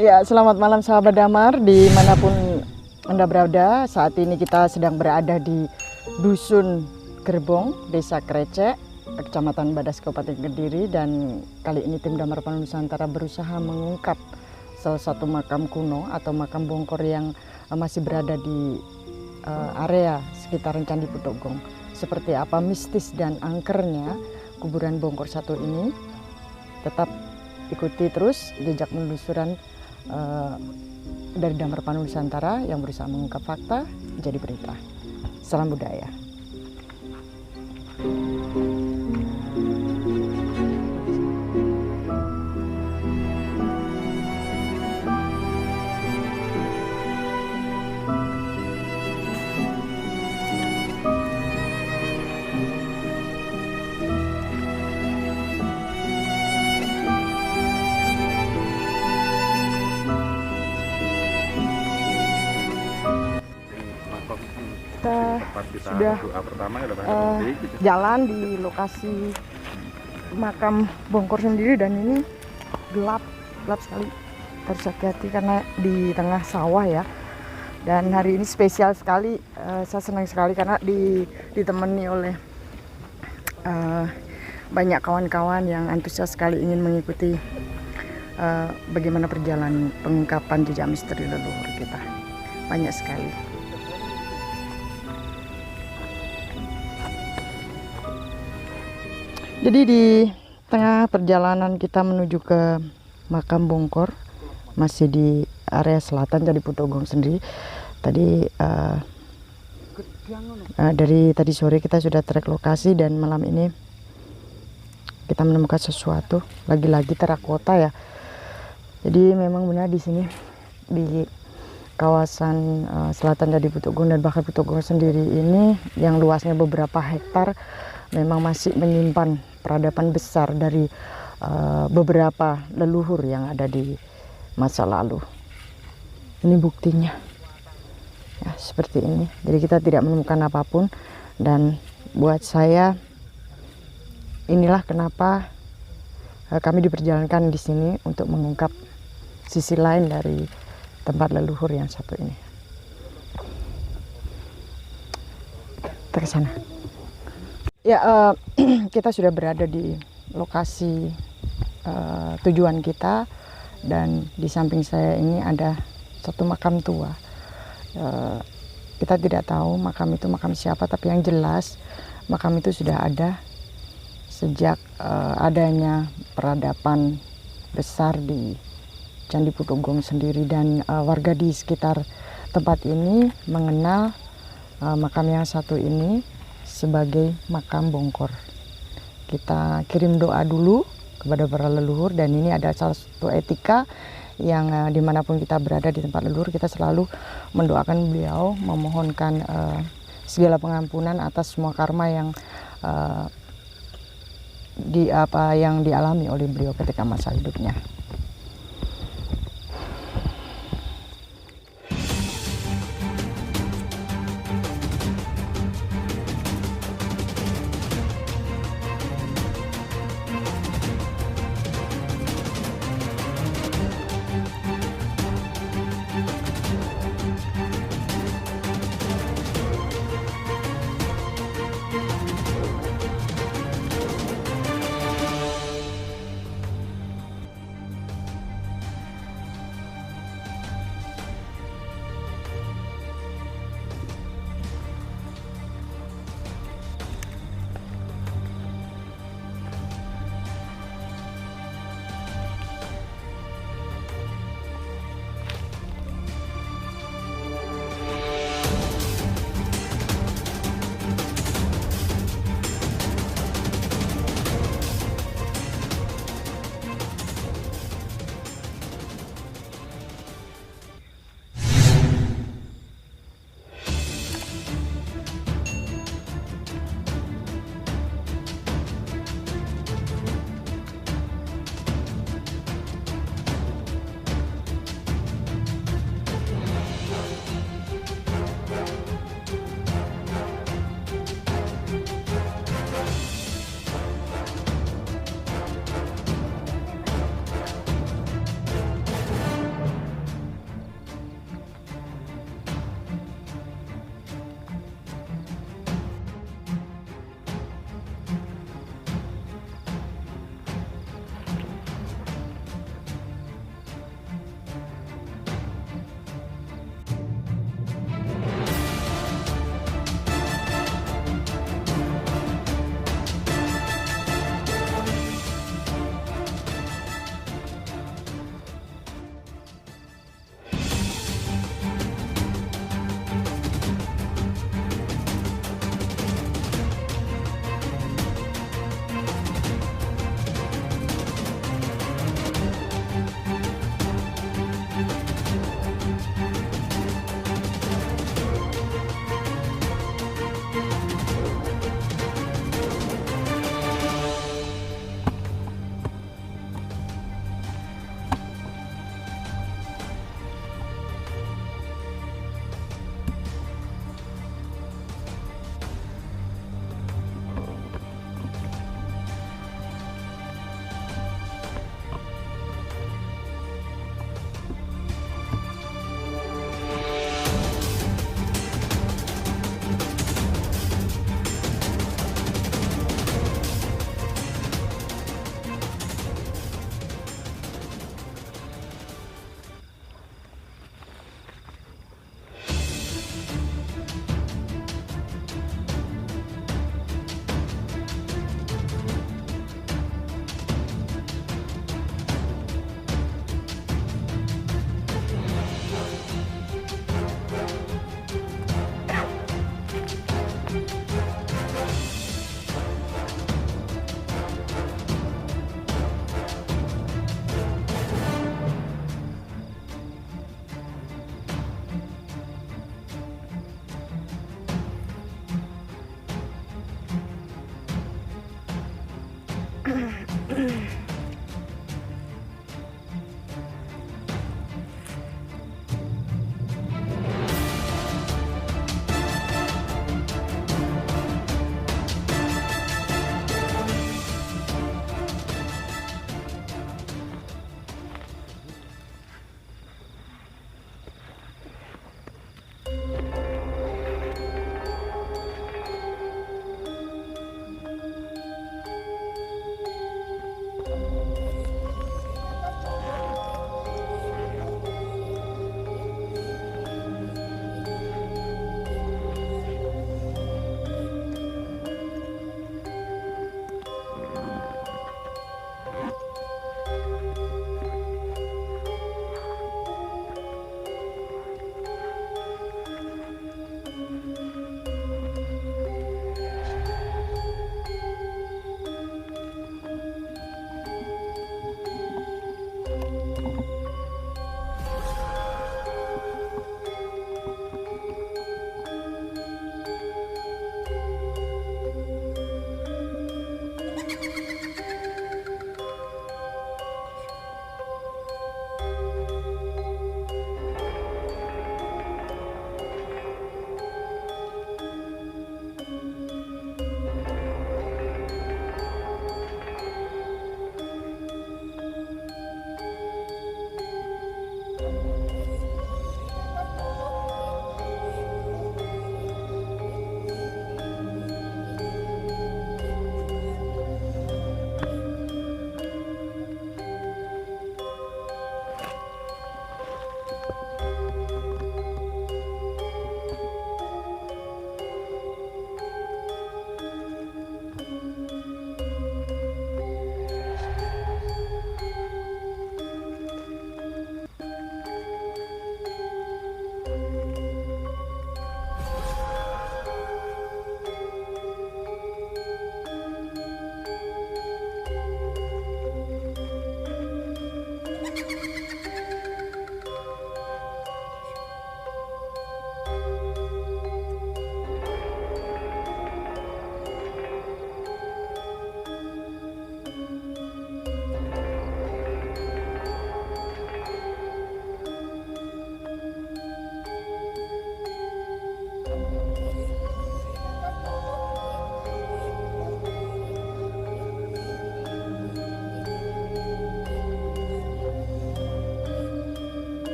Ya, selamat malam sahabat Damar, dimanapun Anda berada. Saat ini kita sedang berada di Dusun Gerbong, Desa Krecek, Kecamatan Badas, Kabupaten Kediri. Dan kali ini tim Damar Panul Nusantara berusaha mengungkap salah satu makam kuno atau makam bongkor yang masih berada di area sekitaran Candi Putogong. Seperti apa mistis dan angkernya kuburan bongkor satu ini, tetap ikuti terus jejak penelusuran dari Damar Panul Nusantara yang berusaha mengungkap fakta jadi berita. Salam budaya. Kita sudah doa pertama jalan di lokasi makam bongkor sendiri, dan ini gelap sekali. Harus hati-hati karena di tengah sawah ya. Dan hari ini spesial sekali, saya senang sekali karena ditemani oleh banyak kawan-kawan yang antusias sekali ingin mengikuti bagaimana perjalanan pengungkapan jejak misteri leluhur kita. Banyak sekali. Jadi di tengah perjalanan kita menuju ke makam bongkor, masih di area selatan Candi Putogong sendiri. Tadi dari tadi sore kita sudah trek lokasi, dan malam ini kita menemukan sesuatu, lagi-lagi terakota ya. Jadi memang benar di sini di kawasan selatan Candi Putogong dan bahkan Putogong sendiri ini yang luasnya beberapa hektar memang masih menyimpan peradaban besar dari beberapa leluhur yang ada di masa lalu. Ini buktinya ya, seperti ini. Jadi kita tidak menemukan apapun, dan buat saya inilah kenapa kami diperjalankan di sini untuk mengungkap sisi lain dari tempat leluhur yang satu ini. Kita ke sana. Ya, kita sudah berada di lokasi tujuan kita, dan di samping saya ini ada satu makam tua. Kita tidak tahu makam itu makam siapa, tapi yang jelas makam itu sudah ada sejak adanya peradaban besar di Candi Putogong sendiri, dan warga di sekitar tempat ini mengenal makam yang satu ini sebagai makam bongkor. Kita kirim doa dulu kepada para leluhur, dan ini ada salah satu etika yang dimanapun kita berada di tempat leluhur, kita selalu mendoakan beliau, memohonkan segala pengampunan atas semua karma yang yang dialami oleh beliau ketika masa hidupnya.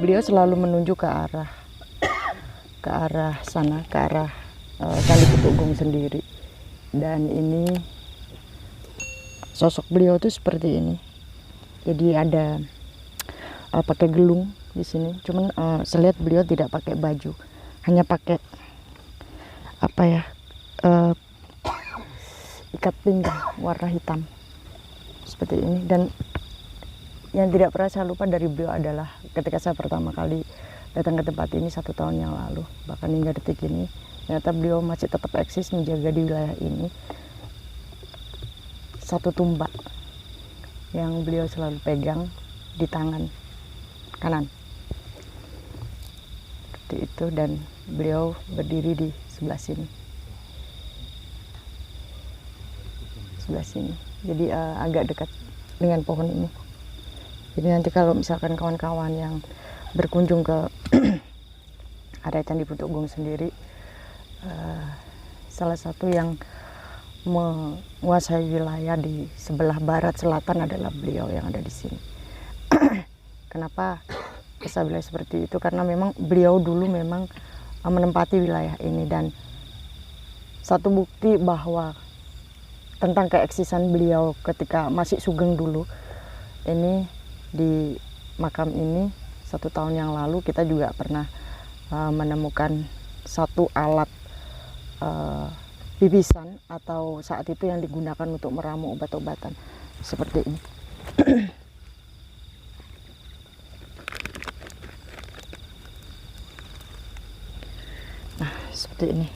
beliau selalu menunjuk ke arah sana, ke arah Candi Putugung sendiri. Dan ini sosok beliau tuh seperti ini. Jadi ada pakai gelung di sini. Cuman saya lihat beliau tidak pakai baju, hanya pakai apa ya, ikat pinggang warna hitam seperti ini. Dan yang tidak pernah saya lupa dari beliau adalah ketika saya pertama kali datang ke tempat ini 1 tahun yang lalu, bahkan hingga detik ini, ternyata beliau masih tetap eksis menjaga di wilayah ini. Satu tumbak yang beliau selalu pegang di tangan kanan seperti itu, dan beliau berdiri di sebelah sini, jadi agak dekat dengan pohon ini. Jadi nanti kalau misalkan kawan-kawan yang berkunjung ke area Candi Putugung sendiri, salah satu yang menguasai wilayah di sebelah barat selatan adalah beliau yang ada di sini. Kenapa saya bilang seperti itu? Karena memang beliau dulu memang menempati wilayah ini, dan satu bukti bahwa tentang keeksisan beliau ketika masih sugeng dulu, ini di makam ini 1 tahun yang lalu kita juga pernah menemukan satu alat bibisan atau saat itu yang digunakan untuk meramu obat-obatan seperti ini. Nah, seperti ini.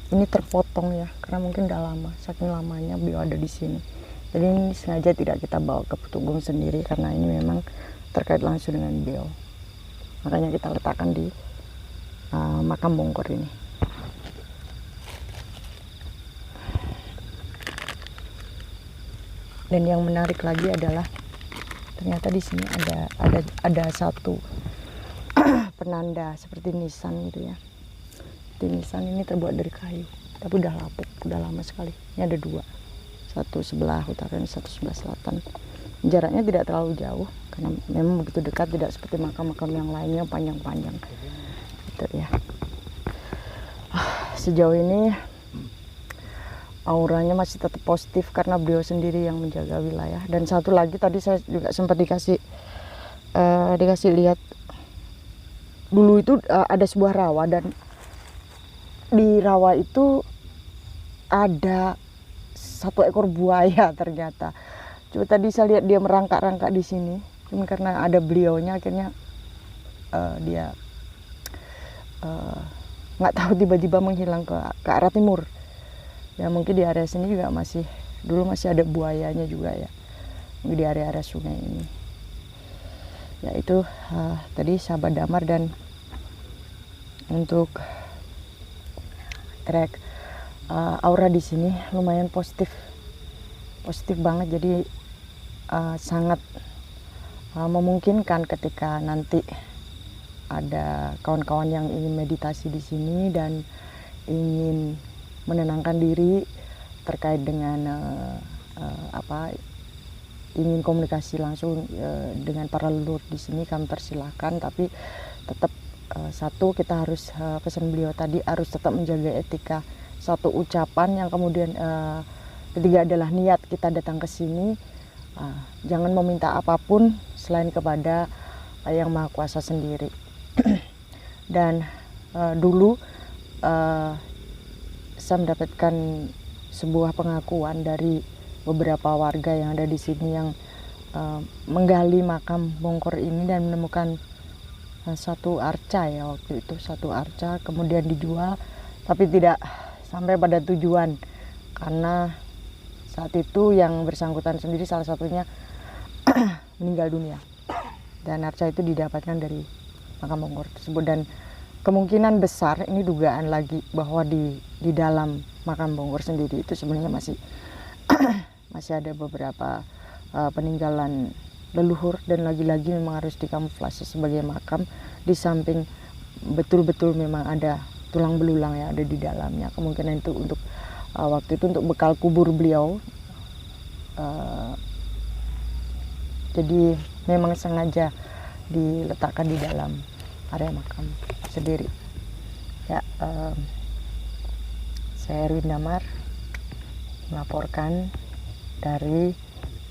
Ini terpotong ya, karena mungkin udah lama, saking lamanya beliau ada di sini. Jadi ini sengaja tidak kita bawa ke Putugung sendiri karena ini memang terkait langsung dengan beliau. Makanya kita letakkan di makam Bongkor ini. Dan yang menarik lagi adalah ternyata di sini ada satu penanda seperti nisan gitu ya. Di nisan ini terbuat dari kayu, tapi udah lapuk, udah lama sekali. Ini ada 2, satu sebelah utara dan satu sebelah selatan. Jaraknya tidak terlalu jauh karena memang begitu dekat, tidak seperti makam-makam yang lainnya panjang-panjang gitu ya. Sejauh ini auranya masih tetap positif karena beliau sendiri yang menjaga wilayah. Dan satu lagi tadi saya juga sempat dikasih lihat dulu itu ada sebuah rawa, dan di rawa itu ada 1 ekor buaya ternyata. Coba tadi saya lihat dia merangkak-rangkak di sini, cuma karena ada beliaunya akhirnya dia nggak tahu tiba-tiba menghilang ke arah timur. Ya mungkin di area sini juga dulu masih ada buayanya juga ya, di area-area sungai ini. Ya itu tadi sahabat Damar. Dan untuk trek aura di sini lumayan positif banget. Jadi sangat memungkinkan ketika nanti ada kawan-kawan yang ingin meditasi di sini dan ingin menenangkan diri terkait dengan ingin komunikasi langsung dengan para leluhur di sini, kami persilahkan. Tapi tetap satu, kita harus pesan beliau tadi, harus tetap menjaga etika. Satu ucapan yang kemudian ketiga adalah niat kita datang ke sini, jangan meminta apapun selain kepada Yang Maha Kuasa sendiri. Dan dulu saya mendapatkan sebuah pengakuan dari beberapa warga yang ada di sini yang menggali makam Bongkor ini dan menemukan satu arca ya, waktu itu satu arca kemudian dijual, tapi tidak sampai pada tujuan karena saat itu yang bersangkutan sendiri salah satunya meninggal dunia, dan arca itu didapatkan dari makam Bongkor tersebut. Dan kemungkinan besar, ini dugaan lagi, bahwa di dalam makam Bongkor sendiri itu sebenarnya masih ada beberapa peninggalan leluhur, dan lagi-lagi memang harus dikamuflase sebagai makam. Di samping betul-betul memang ada tulang belulang yang ada di dalamnya, kemungkinan itu untuk waktu itu untuk bekal kubur beliau Jadi memang sengaja diletakkan di dalam area makam sendiri. Ya, saya Erwin Damar melaporkan dari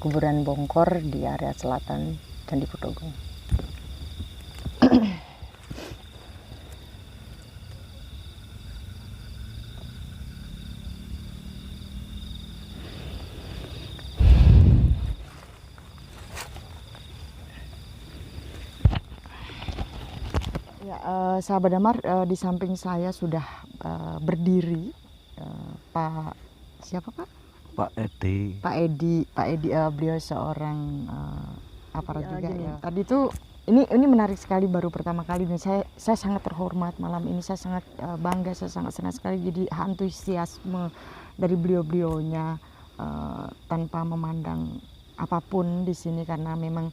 kuburan Bongkor di area selatan Candi Kutogong. Ya, sahabat Damar, di samping saya sudah berdiri Pak siapa Pak? Pak Edi. Pak Edi, beliau seorang aparat juga ya. Tadi tuh ini menarik sekali, baru pertama kali dan saya sangat terhormat malam ini, saya sangat bangga, saya sangat senang sekali jadi antusiasme dari beliau-beliaunya tanpa memandang apapun di sini, karena memang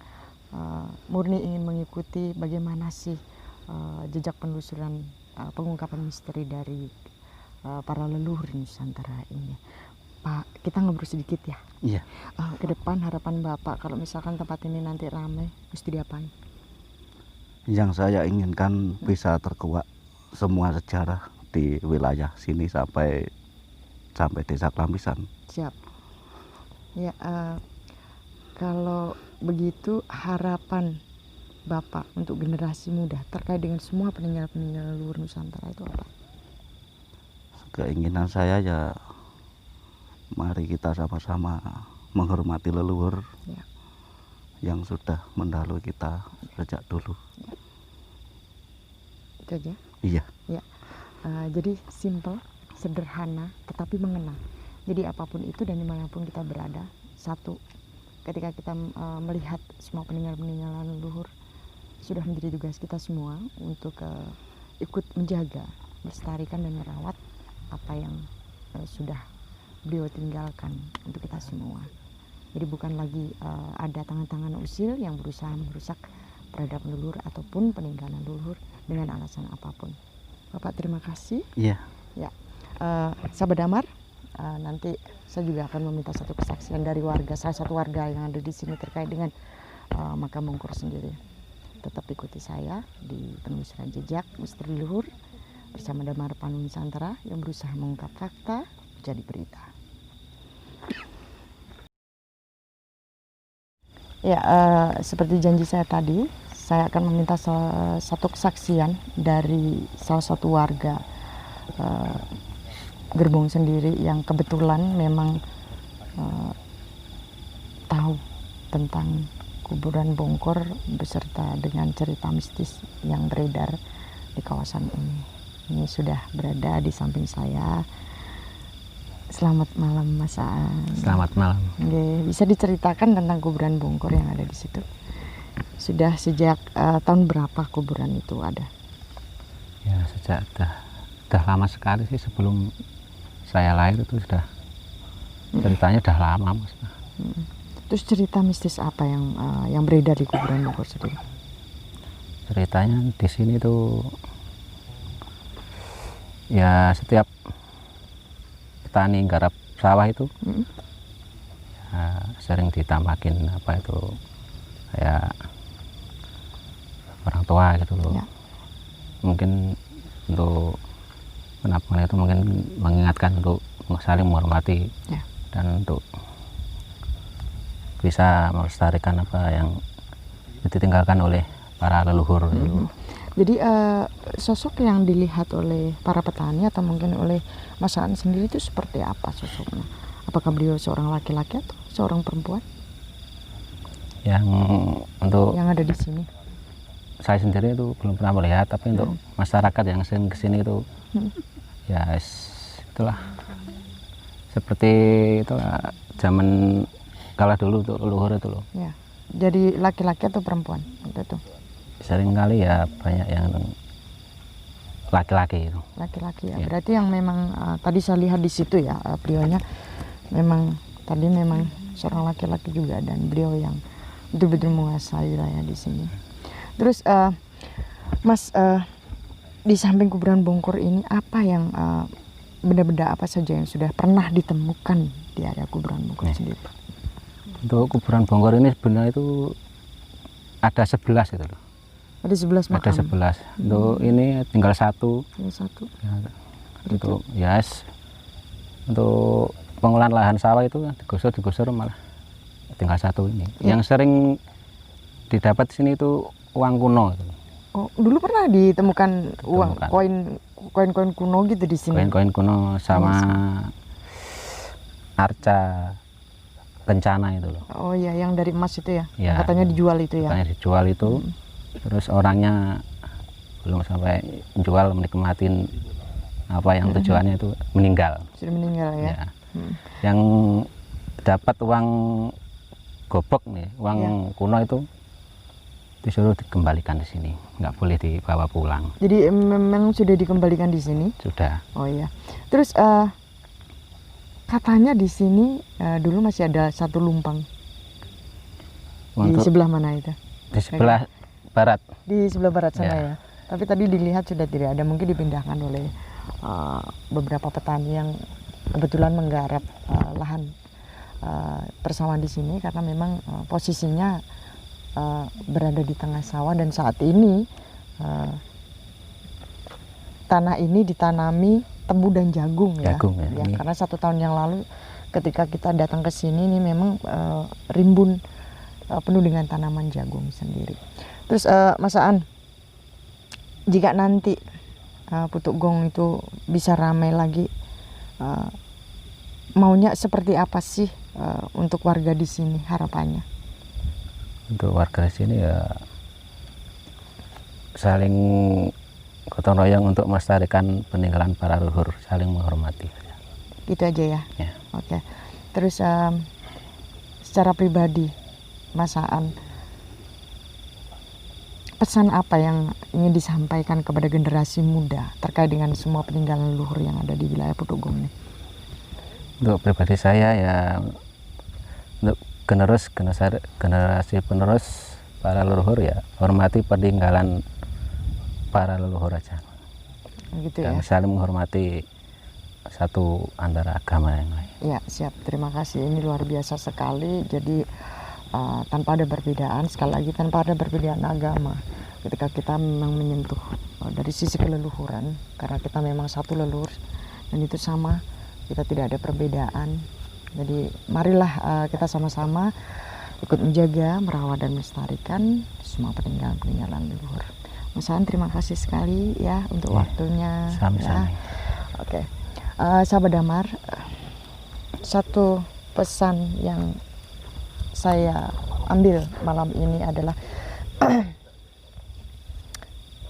murni ingin mengikuti bagaimana sih jejak penelusuran pengungkapan misteri dari para leluhur Nusantara ini. Pak, kita ngobrol sedikit ya. Iya. Ke depan harapan Bapak kalau misalkan tempat ini nanti ramai, mesti diapain? Yang saya inginkan bisa terkuak semua sejarah di wilayah sini sampai desa Klampisan. Siap. Ya, kalau begitu harapan Bapak untuk generasi muda terkait dengan semua peninggalan leluhur Nusantara itu apa? Keinginan saya ya, mari kita sama-sama menghormati leluhur Ya. yang sudah mendahului kita sejak dulu. Ya. Itu aja. Iya. Ya. Jadi simple, sederhana, tetapi mengena. Jadi apapun itu dan dimanapun kita berada, satu, ketika kita melihat semua peninggalan leluhur, sudah menjadi tugas kita semua untuk ikut menjaga, melestarikan dan merawat apa yang sudah beliau tinggalkan untuk kita semua. Jadi bukan lagi ada tangan-tangan usil yang berusaha merusak peradaban leluhur ataupun peninggalan leluhur dengan alasan apapun. Bapak, terima kasih. Iya. Ya, sahabat Damar, nanti saya juga akan meminta satu kesaksian dari warga, salah satu warga yang ada di sini terkait dengan makam Bongkor sendiri. Tetap ikuti saya di penelusuran jejak misteri leluhur bersama Damar Panun Nusantara yang berusaha mengungkap fakta jadi berita. Ya, seperti janji saya tadi, saya akan meminta satu kesaksian dari salah satu warga Gerbong sendiri yang kebetulan memang tahu tentang kuburan Bongkor beserta dengan cerita mistis yang beredar di kawasan ini. Ini sudah berada di samping saya. Selamat malam Mas Aan. Selamat malam. Oke, bisa diceritakan tentang kuburan Bongkor yang ada di situ? Sudah sejak tahun berapa kuburan itu ada? Ya, sejak dah lama sekali sih, sebelum saya lahir itu sudah ceritanya dah lama, Mas. Terus cerita mistis apa yang beredar di kuburan Bongkor sendiri? Ceritanya di sini tuh ya, setiap petani garap sawah itu ya, sering ditamakin apa itu kayak orang tua gitu loh. Ya. Mungkin untuk penampungan itu mungkin mengingatkan untuk saling menghormati. Ya. Dan untuk bisa melestarikan apa yang ditinggalkan oleh para leluhur. Jadi sosok yang dilihat oleh para petani atau mungkin oleh Mas Aan sendiri itu seperti apa sosoknya? Apakah beliau seorang laki-laki atau seorang perempuan? Yang untuk yang ada di sini, saya sendiri itu belum pernah melihat, tapi untuk masyarakat yang sering kesini itu ya itulah seperti itulah zaman kala dulu untuk leluhur itu loh. Ya. Jadi laki-laki atau perempuan itu? Sering kali ya banyak yang laki-laki itu. Laki-laki ya. Ya. Berarti yang memang tadi saya lihat di situ ya, beliaunya memang tadi memang seorang laki-laki juga, dan beliau yang betul-betul menguasai wilayah di sini. Terus Mas, di samping kuburan Bongkor ini apa yang benda-benda apa saja yang sudah pernah ditemukan di area kuburan Bongkor sendiri? Untuk kuburan Bongkor ini sebenarnya itu ada 11 itu loh. Ada 11 makam. Ada 11. Untuk ini tinggal satu. Ini satu. Ya, itu yes. Untuk pengolahan lahan sawah itu digusur malah tinggal satu ini. Ya. Yang sering didapat di sini itu uang kuno. Oh, dulu pernah ditemukan uang koin-koin kuno gitu di sini. Koin-koin kuno sama arca kencana itu loh. Oh iya, yang dari emas itu ya. Ya, Katanya dijual itu ya. katanya dijual itu. Terus orangnya belum sampai jual, menikmatin apa yang tujuannya itu meninggal. Sudah meninggal ya. Ya. Yang dapat uang gobok nih, uang kuno itu disuruh dikembalikan di sini, nggak boleh dibawa pulang. Jadi memang sudah dikembalikan di sini. Sudah. Oh iya. Terus katanya di sini dulu masih ada satu lumpang. Di sebelah mana itu? Di sebelah barat. Di sebelah barat sana Ya. ya. Tapi tadi dilihat sudah tidak ada, mungkin dipindahkan oleh beberapa petani yang kebetulan menggarap lahan persawahan di sini karena memang posisinya berada di tengah sawah, dan saat ini tanah ini ditanami tebu dan jagung ya. Jagung ya. Ya, karena 1 tahun yang lalu ketika kita datang ke sini ini memang rimbun penuh dengan tanaman jagung sendiri. Terus Mas Aan, jika nanti Putuk Gong itu bisa ramai lagi, maunya seperti apa sih untuk warga di sini, harapannya? Untuk warga di sini ya saling gotong royong untuk melestarikan peninggalan para leluhur, saling menghormati. Itu aja ya. Ya. Oke. Terus secara pribadi, Mas Aan, pesan apa yang ingin disampaikan kepada generasi muda terkait dengan semua peninggalan leluhur yang ada di wilayah Putuk Gong ini? Untuk pribadi saya ya, untuk generasi penerus para leluhur ya, hormati peninggalan para leluhur aja. Gitu Dan ya. saling menghormati satu antara agama yang lain. Ya, siap. Terima kasih. Ini luar biasa sekali. Jadi tanpa ada perbedaan, sekali lagi tanpa ada perbedaan agama. Ketika kita memang menyentuh dari sisi keleluhuran, karena kita memang satu leluhur dan itu sama, kita tidak ada perbedaan. Jadi marilah kita sama-sama ikut menjaga, merawat dan melestarikan semua peninggalan leluhur. Mas Aan, terima kasih sekali ya untuk waktunya. Sama-sama. Ya. Oke. Sahabat Damar, satu pesan yang saya ambil malam ini adalah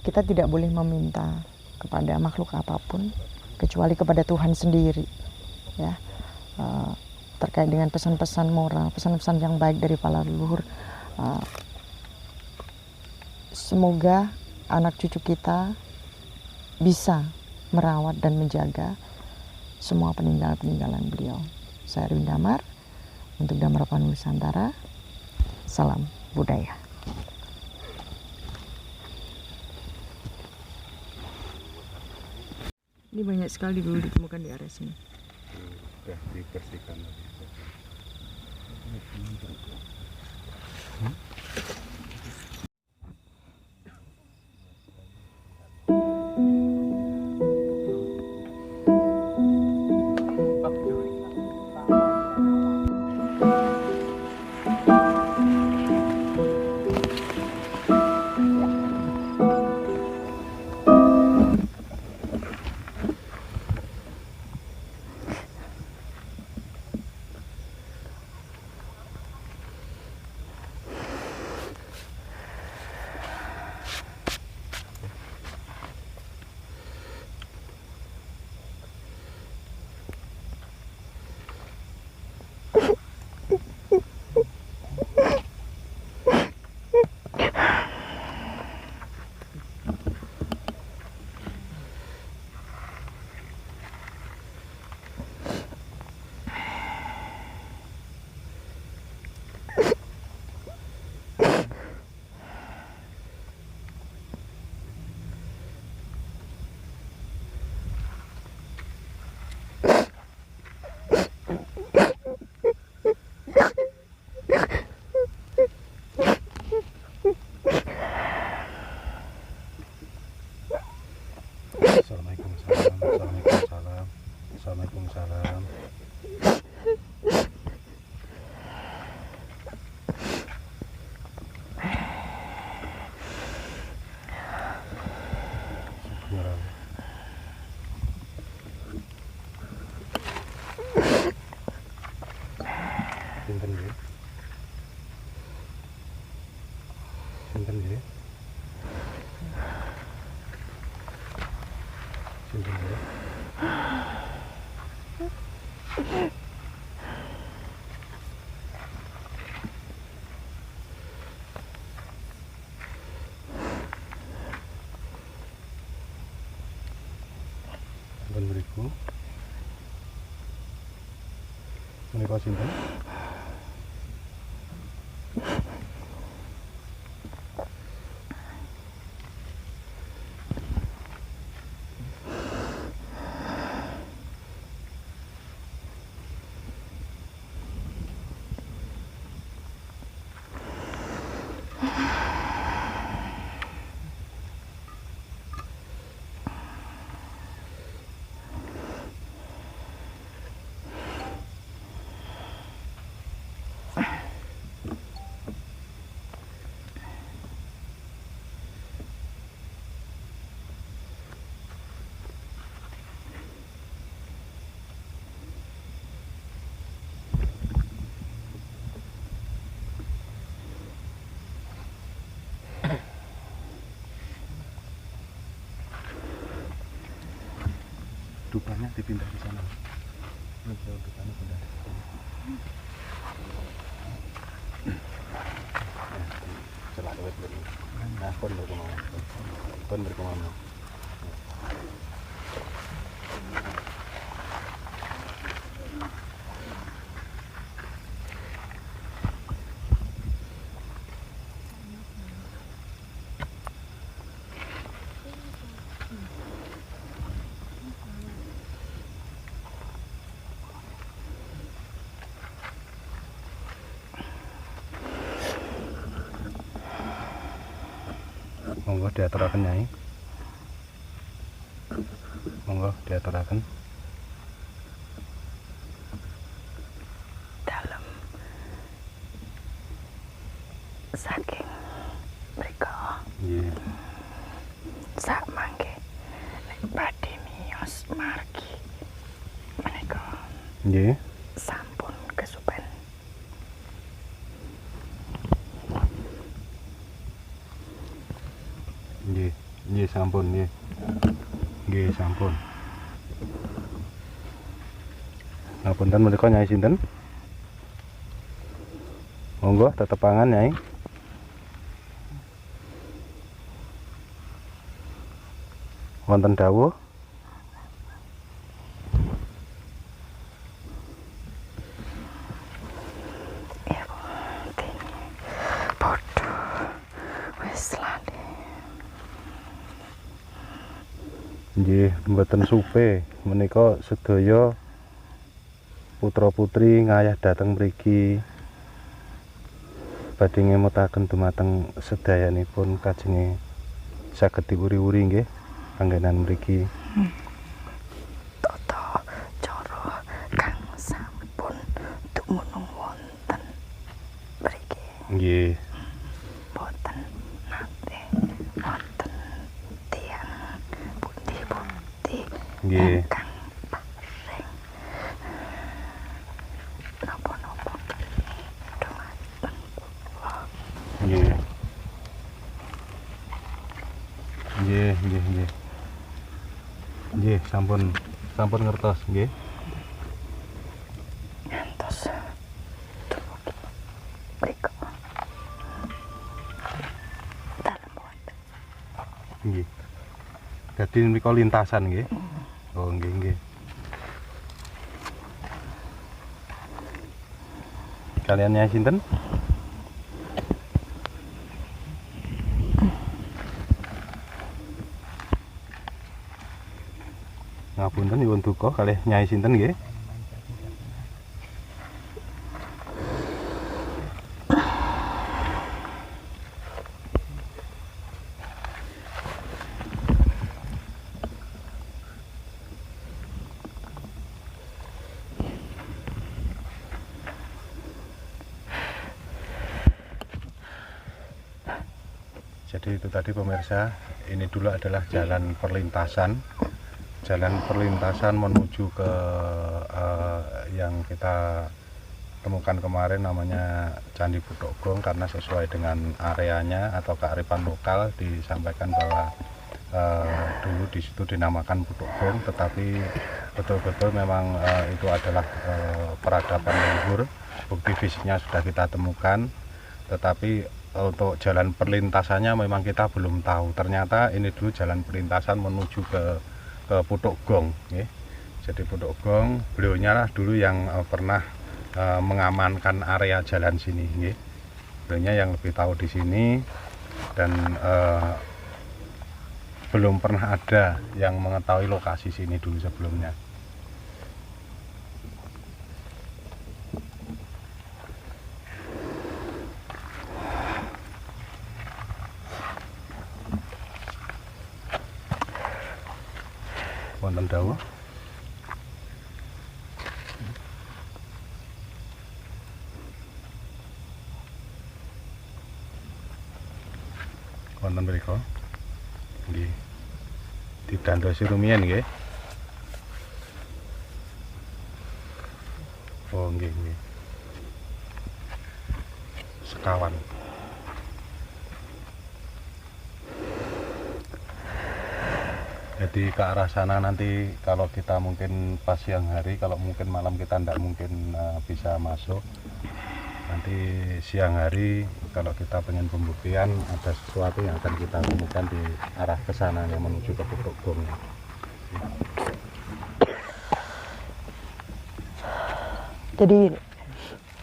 kita tidak boleh meminta kepada makhluk apapun kecuali kepada Tuhan sendiri, ya. Terkait dengan pesan-pesan moral, pesan-pesan yang baik dari para leluhur, semoga anak cucu kita bisa merawat dan menjaga semua peninggalan beliau. Saya Erwin Damar untuk Damar Nusantara. Salam budaya. Ini banyak sekali dulu ditemukan di area sini. Sudah dibersihkan lagi. Waalaikumsalam. Syukur. Pinten nggih? Pinten nggih? Pinten nggih? Sampun mriku. Menika sinten? Dupanya dipindah di sana. Dupanya pindah di sana. Celah lewat dulu. Nah, pun berkemana? Pun berkemana? Monggo diaturaken Nyai. Monggo diaturaken. Dalam saking mriko Nggih. sak mangke nek badhe miyos margi menika Nggih. sampun kesupen. Nggih. Nggih sampun nggih. Nggih sampun. Ngapunten menika Nyai sinten? Monggo tetepangan Nyai. Wonten dawuh? Iku dene padha wis lali. Nggih, mboten supe menika sedaya putra-putri ngayah dhateng mriki badhe ngemutaken dumateng sedayanipun kajenge saged diuri-uri nggih panggenan mriki. Tata cara kang sampun dumunung wonten mriki Nggih. boten nate wonten tiyang pundi-pundi Nggih. ingkang paring napa-napa dumateng kula. Nggih. Nggih, nggih, nggih. Nggih, sampun ngertos nggih. Ngantos dumugi mriko dalem wonten. Nggih. Dadi menika lintasan nggih. Oh, nggih, nggih. Kalian Nyai sinten? Ngapunten nyuwun duka kalih Nyai sinten nggih? jadi itu tadi pemirsa, ini dulu adalah jalan perlintasan menuju ke yang kita temukan kemarin namanya Candi Putuk Gong, karena sesuai dengan areanya atau kearifan lokal disampaikan bahwa dulu di situ dinamakan Putuk Gong, tetapi betul-betul memang itu adalah peradaban leluhur. Bukti fisiknya sudah kita temukan, tetapi untuk jalan perlintasannya memang kita belum tahu. Ternyata ini dulu jalan perlintasan menuju ke Putuk Gong. Jadi Putuk Gong, beliaunya lah dulu yang pernah mengamankan area jalan sini. Beliaunya yang lebih tahu di sini, dan belum pernah ada yang mengetahui lokasi sini dulu sebelumnya. Wonten dawuh. Wonten mriko. Nggih. Didandosi rumiyin nggih. Oh nggih nggih. Sekawan. Jadi ke arah sana nanti kalau kita mungkin pas siang hari, kalau mungkin malam kita tidak mungkin bisa masuk. Nanti siang hari kalau kita pengen pembuktian, ada sesuatu yang akan kita temukan di arah ke sana yang menuju ke Putuk Gong. Jadi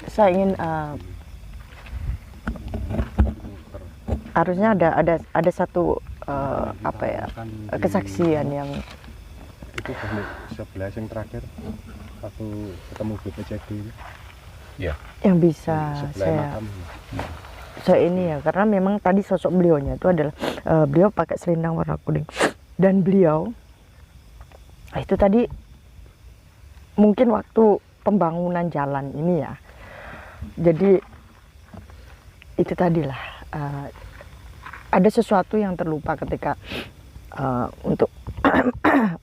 saya ingin harusnya ada satu apa ya, kesaksian yang itu sebelah yang terakhir waktu ketemu BPCD ya, yang bisa saya ini ya, karena memang tadi sosok beliaunya itu adalah beliau pakai selendang warna kuning, dan beliau itu tadi mungkin waktu pembangunan jalan ini ya, jadi itu tadilah ada sesuatu yang terlupa ketika untuk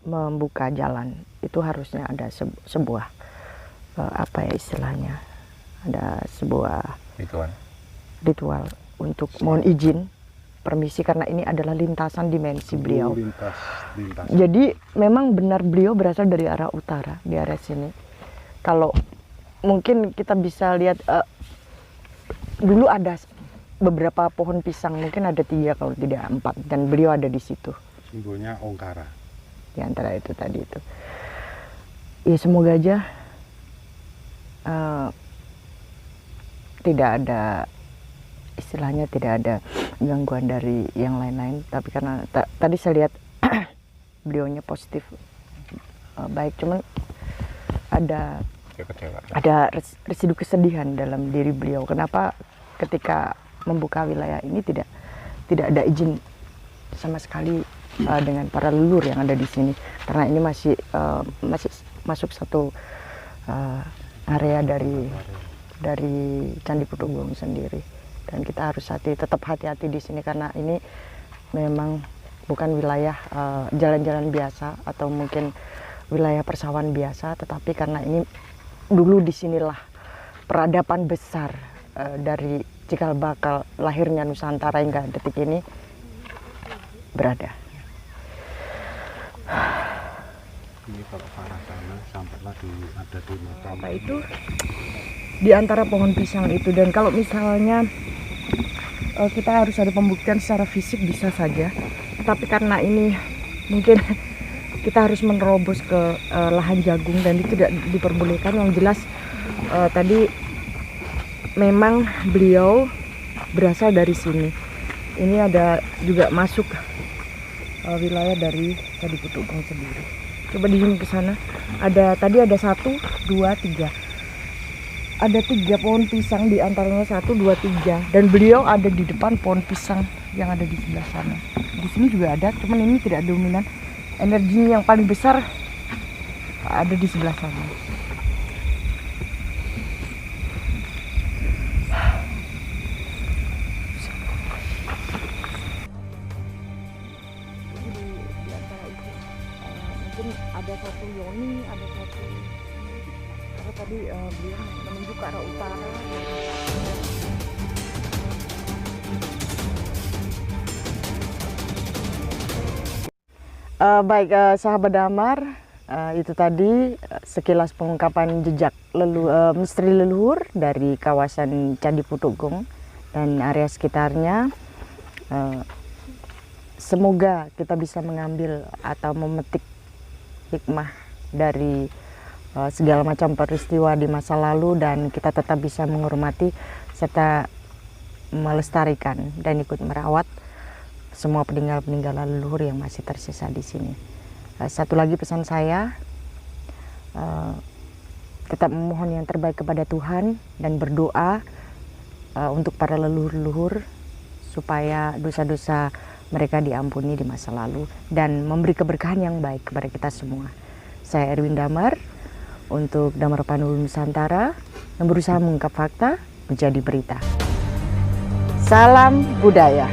membuka jalan itu harusnya ada sebuah apa ya istilahnya, ada sebuah ritual untuk mohon izin, permisi, karena ini adalah lintasan dimensi beliau. Lintas. Jadi memang benar beliau berasal dari arah utara, di area sini. Kalau mungkin kita bisa lihat dulu ada beberapa pohon pisang, mungkin ada 3 kalau tidak 4, dan beliau ada di situ. Simbolnya Ongkara. Di antara itu tadi itu. Ya semoga aja tidak ada istilahnya, tidak ada gangguan dari yang lain-lain. Tapi karena tadi saya lihat beliaunya positif, baik, cuman ada residu kesedihan dalam diri beliau. Kenapa ketika membuka wilayah ini tidak ada izin sama sekali dengan para leluhur yang ada di sini, karena ini masih masuk satu area dari Candi Putuk Gong sendiri, dan kita harus tetap hati-hati di sini karena ini memang bukan wilayah jalan-jalan biasa atau mungkin wilayah persawahan biasa, tetapi karena ini dulu disinilah peradaban besar dari cikal bakal lahirnya Nusantara hingga detik ini berada. Ini kalau ke arah sana sampailah ada di makam itu di antara pohon pisang itu, dan kalau misalnya kita harus ada pembuktian secara fisik bisa saja, tapi karena ini mungkin kita harus menerobos ke lahan jagung dan itu tidak diperbolehkan. Yang jelas tadi memang beliau berasal dari sini. Ini ada juga masuk wilayah dari Candi Putuk Gong sendiri. Coba di zoom ke sana. Tadi ada 1, 2, 3. Ada 3 pohon pisang, di antaranya 1, 2, 3. Dan beliau ada di depan pohon pisang yang ada di sebelah sana. Di sini juga ada, cuman ini tidak dominan. Energi yang paling besar ada di sebelah sana. ini ada satu Yoni, ada satu apa tadi beliau menuju ke arah utara. Baik, sahabat Damar, itu tadi sekilas pengungkapan jejak misteri leluhur dari kawasan Candi Putuk Gong dan area sekitarnya. Semoga kita bisa mengambil atau memetik hikmah dari segala macam peristiwa di masa lalu, dan kita tetap bisa menghormati serta melestarikan dan ikut merawat semua peninggalan leluhur yang masih tersisa di sini. Satu lagi pesan saya, tetap memohon yang terbaik kepada Tuhan dan berdoa untuk para leluhur-leluhur supaya dosa-dosa mereka diampuni di masa lalu dan memberi keberkahan yang baik kepada kita semua. Saya Erwin Damar untuk Damar Panulu Nusantara yang berusaha mengungkap fakta menjadi berita. Salam budaya.